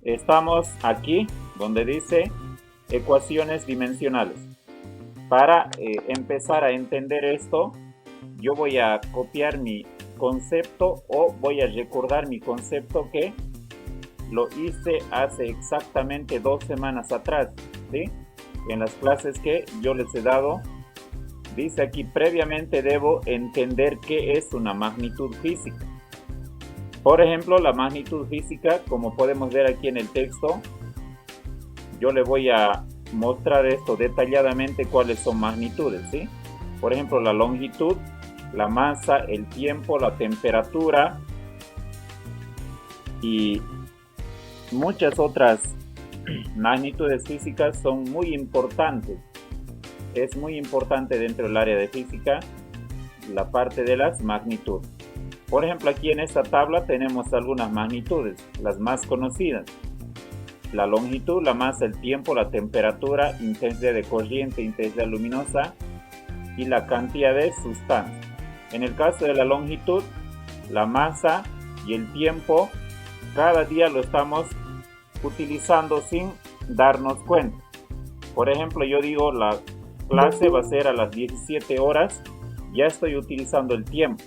Estamos aquí donde dice ecuaciones dimensionales. Para empezar a entender esto, yo voy a copiar mi concepto o voy a recordar mi concepto que lo hice hace exactamente 2 semanas atrás, ¿sí? En las clases que yo les he dado, dice aquí: previamente debo entender qué es una magnitud física. Por ejemplo, la magnitud física, como podemos ver aquí en el texto, yo le voy a mostrar esto detalladamente cuáles son magnitudes, ¿sí? Por ejemplo, la longitud, la masa, el tiempo, la temperatura y muchas otras magnitudes físicas son muy importantes. Es muy importante dentro del área de física la parte de las magnitudes. Por ejemplo, aquí en esta tabla tenemos algunas magnitudes, las más conocidas: la longitud, la masa, el tiempo, la temperatura, intensidad de corriente, intensidad luminosa y la cantidad de sustancia. En el caso de la longitud, la masa y el tiempo, cada día lo estamos utilizando sin darnos cuenta. Por ejemplo, yo digo la clase va a ser a las 17 horas, ya estoy utilizando el tiempo,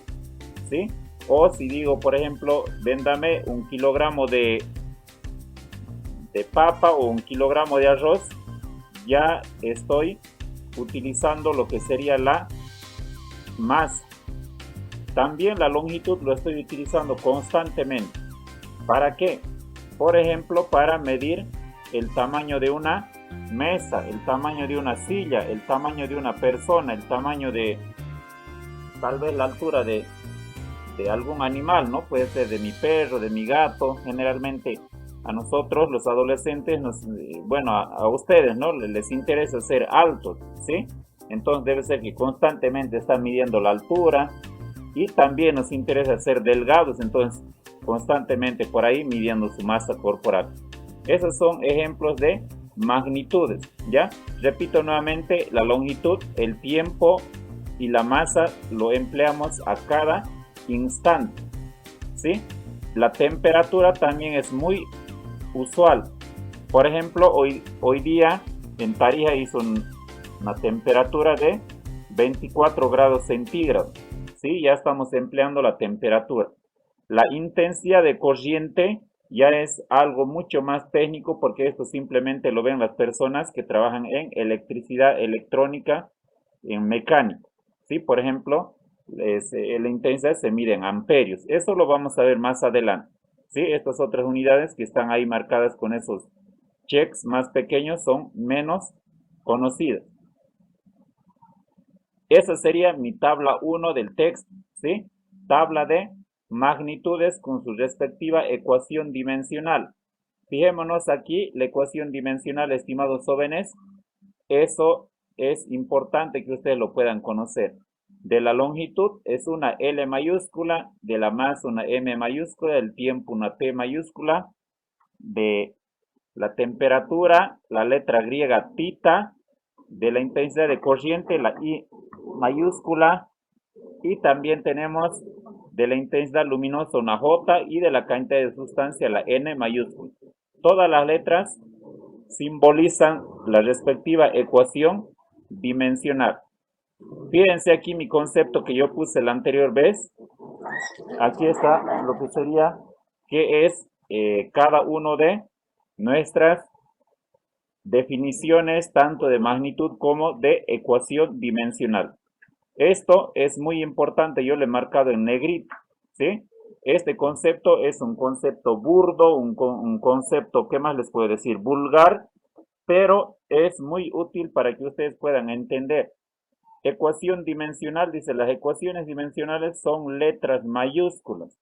¿sí? O si digo, por ejemplo, véndame 1 kilogramo de papa o 1 kilogramo de arroz, ya estoy utilizando lo que sería la masa. También la longitud lo estoy utilizando constantemente. ¿Para qué? Por ejemplo, para medir el tamaño de una mesa, el tamaño de una silla, el tamaño de una persona, el tamaño de tal vez la altura de algún animal, ¿no? Puede ser de mi perro, de mi gato. Generalmente a nosotros los adolescentes, bueno, a ustedes, ¿no? Les interesa ser altos, ¿sí? Entonces debe ser que constantemente están midiendo la altura, y también nos interesa ser delgados, entonces constantemente por ahí midiendo su masa corporal. Esos son ejemplos de magnitudes, ¿ya? Repito nuevamente, la longitud, el tiempo y la masa lo empleamos a cada instante, ¿sí? La temperatura también es muy usual. Por ejemplo, hoy día en Tarija hizo una temperatura de 24 grados centígrados, ¿sí? Ya estamos empleando la temperatura. La intensidad de corriente ya es algo mucho más técnico, porque esto simplemente lo ven las personas que trabajan en electricidad, electrónica, en mecánica, ¿sí? Por ejemplo, la intensidad se mide en amperios. Eso lo vamos a ver más adelante, ¿sí? Estas otras unidades que están ahí marcadas con esos checks más pequeños son menos conocidas. Esa sería mi tabla 1 del texto, ¿sí? Tabla de magnitudes con su respectiva ecuación dimensional. Fijémonos aquí, la ecuación dimensional, estimados jóvenes, eso es importante que ustedes lo puedan conocer. De la longitud es una L mayúscula, de la masa una M mayúscula, del tiempo una T mayúscula, de la temperatura la letra griega tita, de la intensidad de corriente la I mayúscula, y también tenemos de la intensidad luminosa una J, y de la cantidad de sustancia la N mayúscula. Todas las letras simbolizan la respectiva ecuación dimensional. Fíjense aquí mi concepto que yo puse la anterior vez. Aquí está lo que sería, que es cada uno de nuestras definiciones, tanto de magnitud como de ecuación dimensional. Esto es muy importante, yo lo he marcado en negrito, ¿sí? Este concepto es un concepto burdo, un concepto, ¿qué más les puedo decir? Vulgar, pero es muy útil para que ustedes puedan entender. Ecuación dimensional, dice: las ecuaciones dimensionales son letras mayúsculas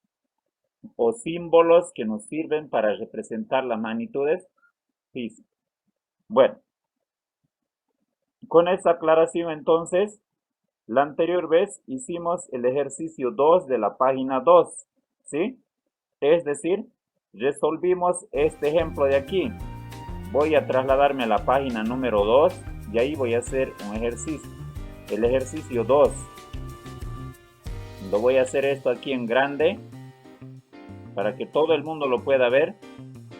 o símbolos que nos sirven para representar las magnitudes físicas. Bueno, con esa aclaración entonces, la anterior vez hicimos el ejercicio 2 de la página 2, ¿sí? Es decir, resolvimos este ejemplo de aquí. Voy a trasladarme a la página número 2 y ahí voy a hacer un ejercicio. El ejercicio 2. Lo voy a hacer esto aquí en grande para que todo el mundo lo pueda ver.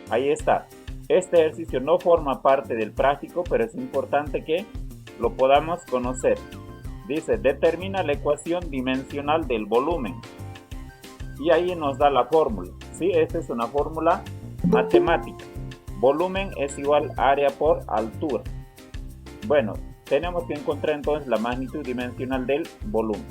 Ahí está. Este ejercicio no forma parte del práctico, pero es importante que lo podamos conocer. Dice, determina la ecuación dimensional del volumen. Y ahí nos da la fórmula. ¿Sí? Esta es una fórmula matemática. Volumen es igual área por altura. Bueno, tenemos que encontrar entonces la magnitud dimensional del volumen.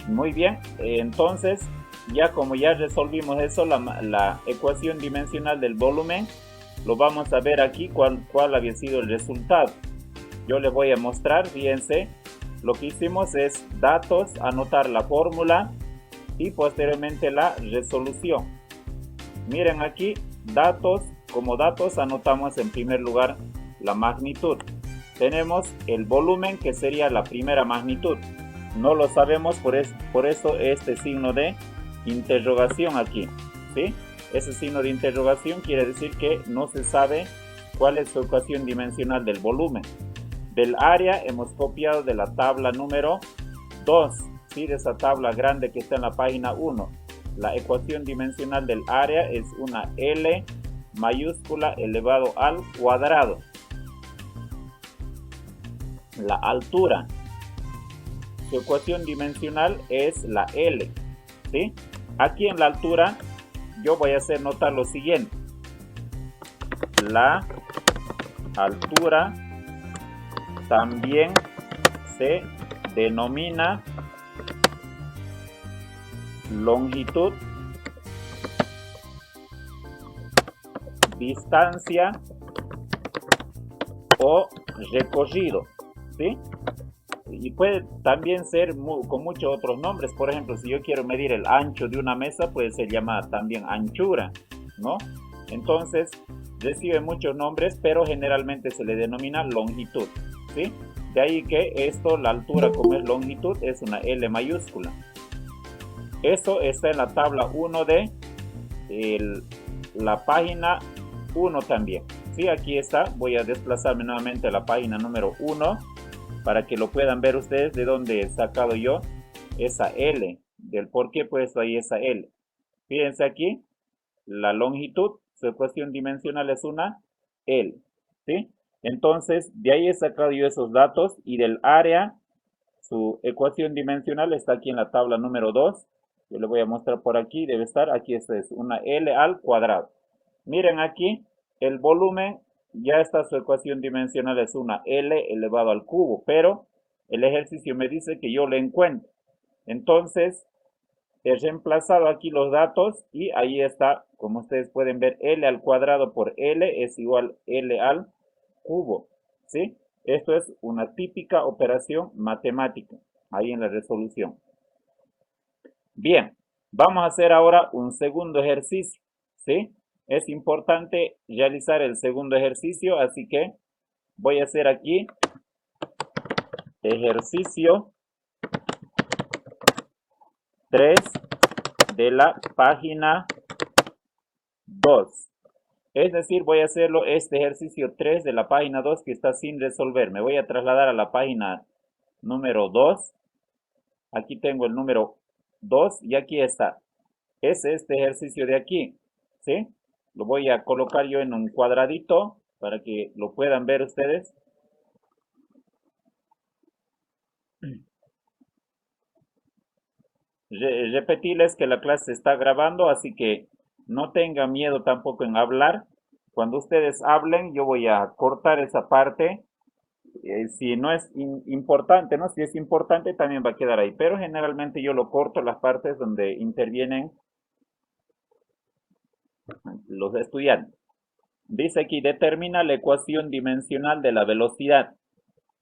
Muy bien, entonces ya como ya resolvimos eso, la ecuación dimensional del volumen, lo vamos a ver aquí cuál había sido el resultado. Yo les voy a mostrar, fíjense, lo que hicimos es datos, anotar la fórmula y posteriormente la resolución. Miren aquí, datos, como datos anotamos en primer lugar la magnitud. Tenemos el volumen, que sería la primera magnitud. No lo sabemos, por eso este signo de interrogación aquí, ¿sí? Ese signo de interrogación quiere decir que no se sabe cuál es su ecuación dimensional del volumen. Del área hemos copiado de la tabla número 2, ¿sí? De esa tabla grande que está en la página 1. La ecuación dimensional del área es una L mayúscula elevado al cuadrado. La altura, su ecuación dimensional es la L, ¿sí? Aquí en la altura yo voy a hacer notar lo siguiente. La altura también se denomina longitud, distancia o recorrido, ¿sí? Y puede también ser con muchos otros nombres. Por ejemplo, si yo quiero medir el ancho de una mesa, puede ser llamada también anchura, ¿no? Entonces, recibe muchos nombres, pero generalmente se le denomina longitud, ¿sí? De ahí que esto, la altura como es longitud, es una L mayúscula. Eso está en la tabla 1 de la página 1 también. Sí, aquí está. Voy a desplazarme nuevamente a la página número 1 para que lo puedan ver ustedes de dónde he sacado yo esa L, del por qué he puesto ahí esa L. Fíjense aquí, la longitud, su ecuación dimensional es una L, ¿sí? Entonces, de ahí he sacado yo esos datos y del área, su ecuación dimensional está aquí en la tabla número 2. Yo le voy a mostrar por aquí, debe estar, aquí esta es una L al cuadrado. Miren aquí, el volumen, ya está su ecuación dimensional, es una L elevado al cubo, pero el ejercicio me dice que yo le encuentro. Entonces, he reemplazado aquí los datos y ahí está, como ustedes pueden ver, L al cuadrado por L es igual L al cubo, ¿sí? Esto es una típica operación matemática, ahí en la resolución. Bien, vamos a hacer ahora un segundo ejercicio, ¿sí? Es importante realizar el segundo ejercicio, así que voy a hacer aquí ejercicio 3 de la página 2. Es decir, voy a hacerlo este ejercicio 3 de la página 2 que está sin resolver. Me voy a trasladar a la página número 2. Aquí tengo el número 2 y aquí está. Es este ejercicio de aquí, ¿sí? Lo voy a colocar yo en un cuadradito para que lo puedan ver ustedes. Repetirles que la clase se está grabando, así que no tengan miedo tampoco en hablar. Cuando ustedes hablen, yo voy a cortar esa parte. Si no es importante, ¿no? Si es importante, también va a quedar ahí. Pero generalmente yo lo corto las partes donde intervienen los estudiantes. Dice aquí, determina la ecuación dimensional de la velocidad.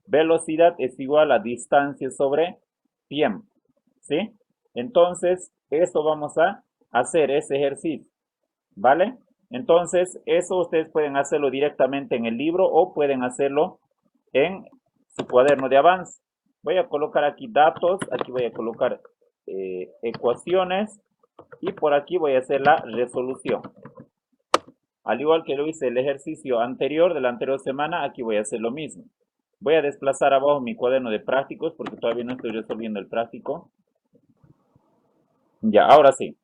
Velocidad es igual a distancia sobre tiempo, ¿sí? Entonces, eso vamos a hacer, ese ejercicio, ¿vale? Entonces, eso ustedes pueden hacerlo directamente en el libro o pueden hacerlo en su cuaderno de avance. Voy a colocar aquí datos, aquí voy a colocar ecuaciones y por aquí voy a hacer la resolución. Al igual que lo hice el ejercicio anterior de la anterior semana, aquí voy a hacer lo mismo. Voy a desplazar abajo mi cuaderno de prácticos porque todavía no estoy resolviendo el práctico. Ya, ahora sí.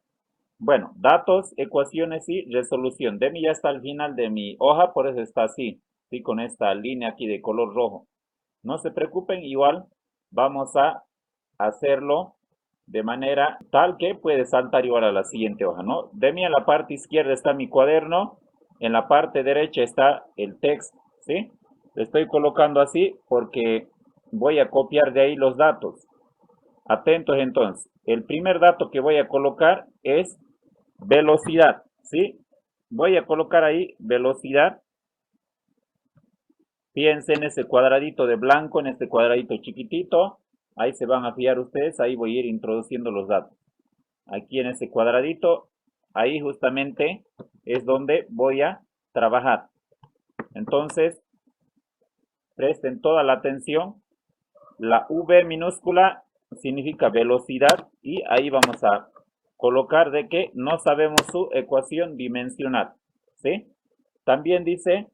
Bueno, datos, ecuaciones y resolución. Demi ya está al final de mi hoja, por eso está así, ¿sí? Con esta línea aquí de color rojo. No se preocupen, igual vamos a hacerlo de manera tal que puede saltar igual a la siguiente hoja, ¿no? Demi en la parte izquierda está mi cuaderno, en la parte derecha está el texto, ¿sí? Le estoy colocando así porque voy a copiar de ahí los datos. Atentos entonces. El primer dato que voy a colocar es velocidad, ¿sí? Voy a colocar ahí velocidad. Fíjense en ese cuadradito de blanco, en este cuadradito chiquitito. Ahí se van a fijar ustedes, ahí voy a ir introduciendo los datos. Aquí en ese cuadradito, ahí justamente es donde voy a trabajar. Entonces, presten toda la atención. La V minúscula significa velocidad y ahí vamos a colocar de que no sabemos su ecuación dimensional, ¿sí? También dice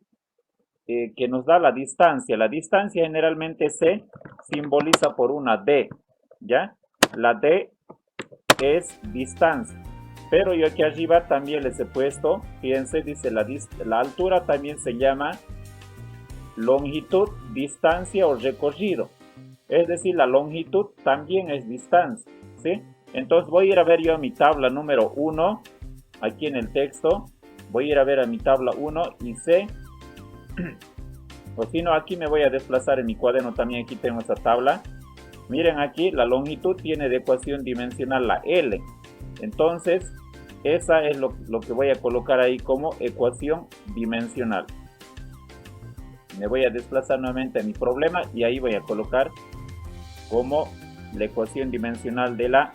que nos da la distancia. La distancia generalmente se simboliza por una D, ¿ya? La D es distancia. Pero yo aquí arriba también les he puesto, fíjense, dice la altura también se llama longitud, distancia o recorrido. Es decir, la longitud también es distancia, ¿sí? Entonces voy a ir a ver yo a mi tabla número 1, aquí en el texto, voy a ir a ver a mi tabla 1 y sé, o si no, aquí me voy a desplazar en mi cuaderno, también aquí tengo esa tabla. Miren aquí, la longitud tiene de ecuación dimensional la L. Entonces, esa es lo que voy a colocar ahí como ecuación dimensional. Me voy a desplazar nuevamente a mi problema y ahí voy a colocar como la ecuación dimensional de la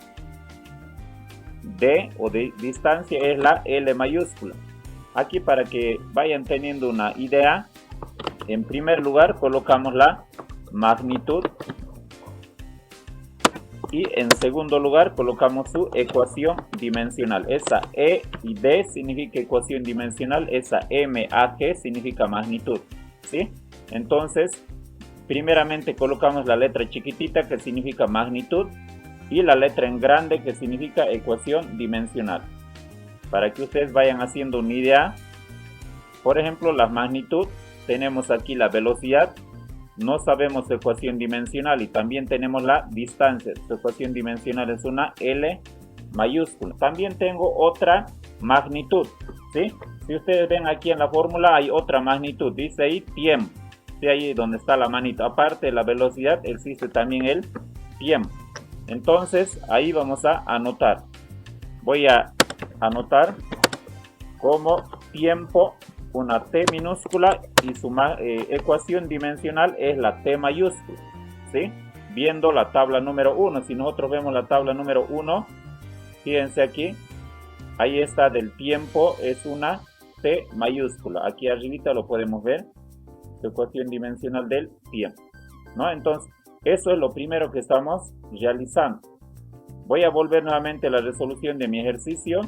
D o de distancia es la L mayúscula. Aquí para que vayan teniendo una idea, en primer lugar colocamos la magnitud y en segundo lugar colocamos su ecuación dimensional. Esa E y D significa ecuación dimensional, esa M, A, G significa magnitud, ¿sí? Entonces, primeramente colocamos la letra chiquitita que significa magnitud y la letra en grande que significa ecuación dimensional. Para que ustedes vayan haciendo una idea, por ejemplo, la magnitud, tenemos aquí la velocidad, no sabemos su ecuación dimensional y también tenemos la distancia, su ecuación dimensional es una L mayúscula. También tengo otra magnitud, ¿sí? Si ustedes ven aquí en la fórmula hay otra magnitud, dice ahí tiempo. Sí, ahí donde está la manito, aparte de la velocidad existe también el tiempo. Entonces ahí vamos a anotar, voy a anotar como tiempo una T minúscula y su ecuación dimensional es la T mayúscula, ¿sí? Viendo la tabla número 1, si nosotros vemos la tabla número 1, fíjense aquí, ahí está del tiempo, es una T mayúscula, aquí arribita lo podemos ver, ecuación dimensional del tiempo, ¿no? Entonces, eso es lo primero que estamos realizando. Voy a volver nuevamente a la resolución de mi ejercicio.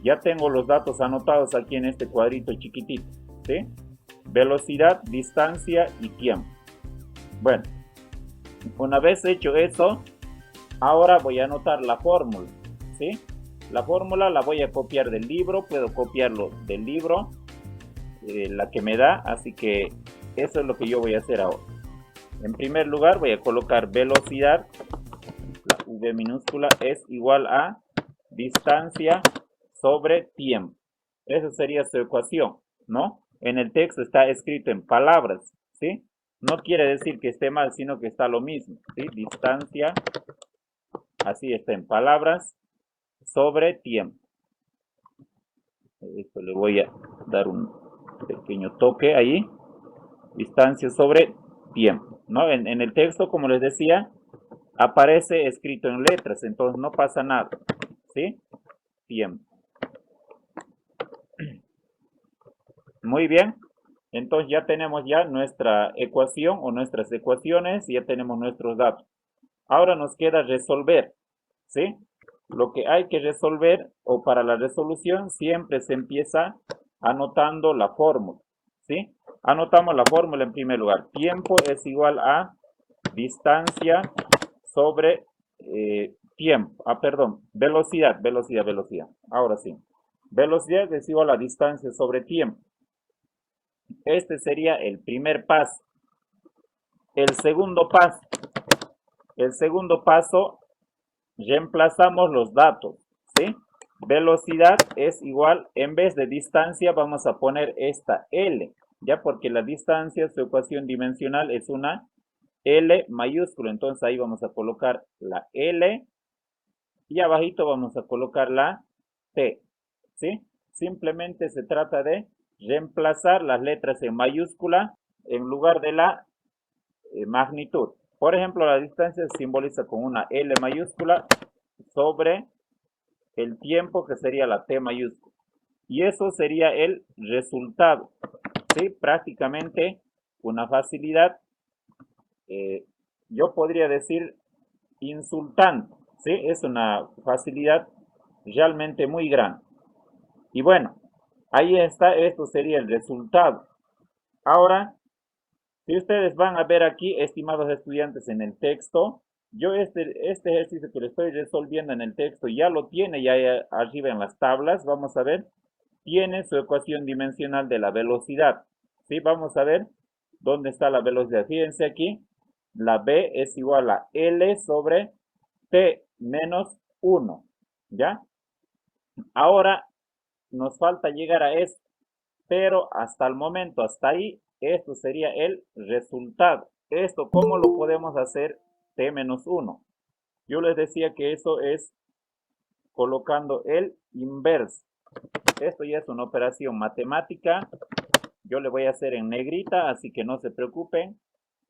Ya tengo los datos anotados aquí en este cuadrito chiquitito, ¿sí? Velocidad, distancia y tiempo. Bueno, una vez hecho eso, ahora voy a anotar la fórmula, ¿sí? La fórmula la voy a copiar del libro, puedo copiarlo del libro, la que me da, así que eso es lo que yo voy a hacer ahora. En primer lugar voy a colocar velocidad, la V minúscula es igual a distancia sobre tiempo. Esa sería su ecuación, ¿no? En el texto está escrito en palabras, ¿sí? No quiere decir que esté mal, sino que está lo mismo, ¿sí? Distancia, así está en palabras, sobre tiempo. Esto le voy a dar un pequeño toque ahí. Distancia sobre tiempo, ¿no? En el texto, como les decía, aparece escrito en letras, entonces no pasa nada, ¿sí? Tiempo. Muy bien, entonces ya tenemos ya nuestra ecuación o nuestras ecuaciones, ya tenemos nuestros datos. Ahora nos queda resolver, ¿sí? Lo que hay que resolver o para la resolución siempre se empieza anotando la fórmula, ¿sí? Anotamos la fórmula en primer lugar. Tiempo es igual a distancia sobre tiempo, perdón, velocidad. Ahora sí. Velocidad es igual a distancia sobre tiempo. Este sería el primer paso. El segundo paso, reemplazamos los datos, ¿sí? Velocidad es igual, en vez de distancia vamos a poner esta L, ya porque la distancia, su ecuación dimensional es una L mayúscula, entonces ahí vamos a colocar la L y abajito vamos a colocar la T, ¿sí? Simplemente se trata de reemplazar las letras en mayúscula en lugar de la magnitud. Por ejemplo, la distancia se simboliza con una L mayúscula sobre el tiempo, que sería la T mayúscula. Y eso sería el resultado, ¿sí? Prácticamente una facilidad, yo podría decir insultante, ¿sí? Es una facilidad realmente muy grande. Y bueno, ahí está, esto sería el resultado. Ahora, si ustedes van a ver aquí, estimados estudiantes, en el texto, yo este ejercicio que le estoy resolviendo en el texto ya lo tiene ya arriba en las tablas. Vamos a ver, tiene su ecuación dimensional de la velocidad. ¿Sí? Vamos a ver dónde está la velocidad. Fíjense aquí, la v es igual a L sobre T menos 1. ¿Ya? Ahora nos falta llegar a esto, pero hasta el momento, hasta ahí, esto sería el resultado. Esto, ¿cómo lo podemos hacer? T menos 1. Yo les decía que eso es colocando el inverso. Esto ya es una operación matemática. Yo le voy a hacer en negrita, así que no se preocupen.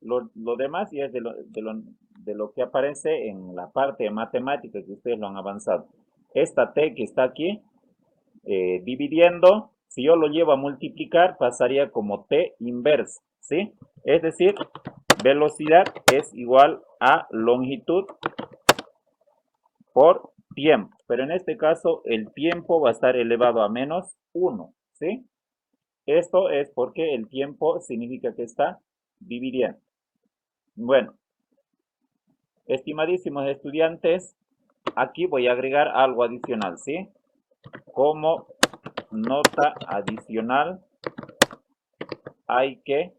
Lo demás ya es de lo que aparece en la parte de matemática que ustedes lo han avanzado. Esta T que está aquí, dividiendo, si yo lo llevo a multiplicar, pasaría como T inverso, ¿sí? Es decir, velocidad es igual a longitud por tiempo. Pero en este caso, el tiempo va a estar elevado a menos 1, ¿sí? Esto es porque el tiempo significa que está dividiendo. Bueno, estimadísimos estudiantes, aquí voy a agregar algo adicional, ¿sí? Como nota adicional, hay que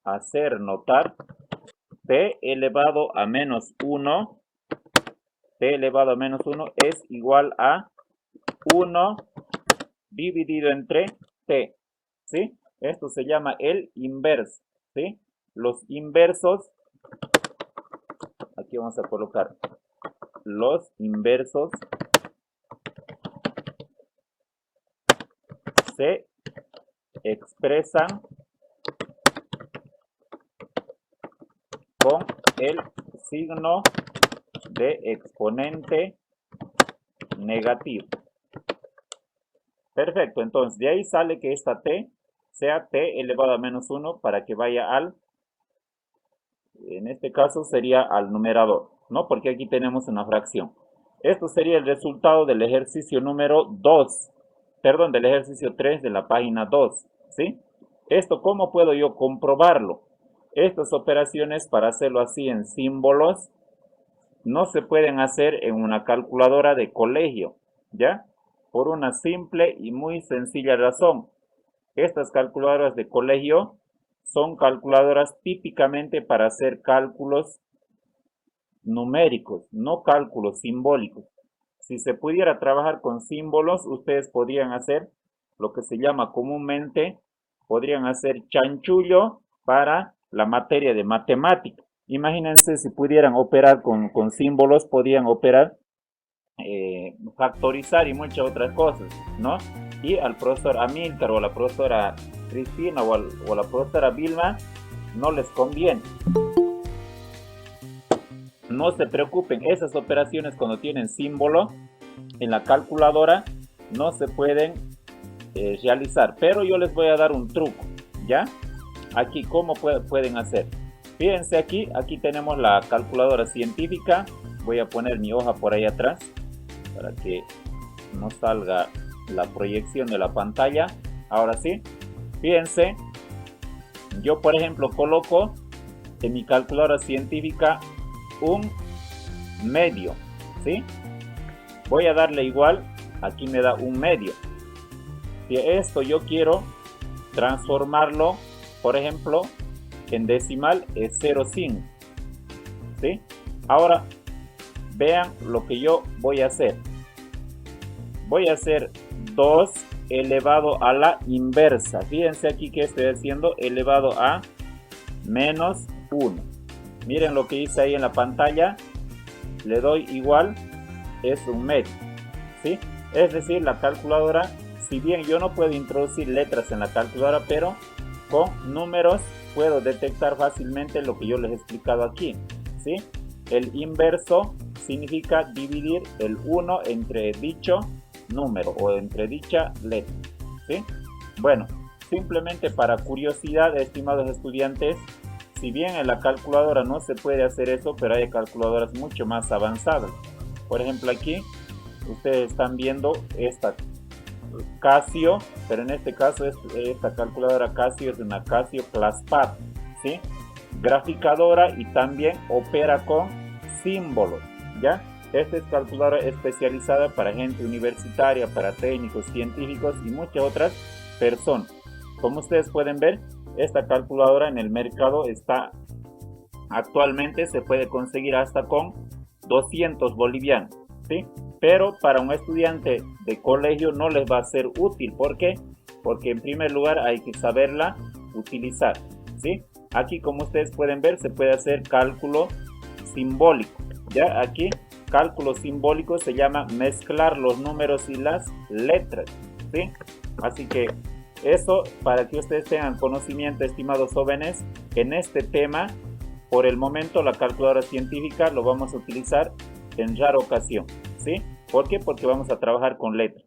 hacer notar t elevado a menos 1, t elevado a menos 1 es igual a 1 dividido entre t, ¿sí? Esto se llama el inverso, ¿sí? Los inversos, aquí vamos a colocar los inversos se expresan con el signo de exponente negativo. Perfecto, entonces de ahí sale que esta t sea t elevado a menos 1 para que vaya al, en este caso sería al numerador, ¿no? Porque aquí tenemos una fracción. Esto sería el resultado del ejercicio número 2, perdón, del ejercicio 3 de la página 2, ¿sí? Esto, ¿cómo puedo yo comprobarlo? Estas operaciones, para hacerlo así en símbolos, no se pueden hacer en una calculadora de colegio, ¿ya? Por una simple y muy sencilla razón. Estas calculadoras de colegio son calculadoras típicamente para hacer cálculos numéricos, no cálculos simbólicos. Si se pudiera trabajar con símbolos, ustedes podrían hacer lo que se llama comúnmente, podrían hacer chanchullo para la materia de matemática. Imagínense si pudieran operar con símbolos, podrían operar, factorizar y muchas otras cosas, ¿no? Y al profesor Amílcar o a la profesora Cristina o a la profesora Vilma no les conviene. No se preocupen, esas operaciones cuando tienen símbolo en la calculadora no se pueden realizar, pero yo les voy a dar un truco, ¿ya? Aquí, ¿cómo pueden hacer? Fíjense aquí tenemos la calculadora científica. Voy a poner mi hoja por ahí atrás para que no salga la proyección de la pantalla. Ahora sí, fíjense, yo por ejemplo coloco en mi calculadora científica un medio, ¿sí? Voy a darle igual, aquí me da un medio. Si esto yo quiero transformarlo, por ejemplo, en decimal es 0,5, ¿sí? Ahora, vean lo que yo voy a hacer. Voy a hacer 2 elevado a la inversa. Fíjense aquí que estoy haciendo elevado a menos 1. Miren lo que hice ahí en la pantalla. Le doy igual, es un medio, ¿sí? Es decir, la calculadora, si bien yo no puedo introducir letras en la calculadora, pero con números puedo detectar fácilmente lo que yo les he explicado aquí, ¿sí? El inverso significa dividir el 1 entre dicho número o entre dicha letra, ¿sí? Bueno, simplemente para curiosidad, estimados estudiantes, si bien en la calculadora no se puede hacer eso, pero hay calculadoras mucho más avanzadas. Por ejemplo, aquí ustedes están viendo esta Casio, pero en este caso esta calculadora Casio es una Casio ClassPad, ¿sí? Graficadora y también opera con símbolos, ¿ya? Esta es calculadora especializada para gente universitaria, para técnicos, científicos y muchas otras personas. Como ustedes pueden ver, esta calculadora en el mercado está actualmente, se puede conseguir hasta con 200 bolivianos, ¿sí? Pero para un estudiante de colegio no les va a ser útil. ¿Por qué? Porque en primer lugar hay que saberla utilizar, ¿sí? Aquí, como ustedes pueden ver, se puede hacer cálculo simbólico. Ya aquí, cálculo simbólico se llama mezclar los números y las letras, ¿sí? Así que eso, para que ustedes tengan conocimiento, estimados jóvenes, en este tema, por el momento la calculadora científica lo vamos a utilizar en rara ocasión, ¿sí? ¿Por qué? Porque vamos a trabajar con letras.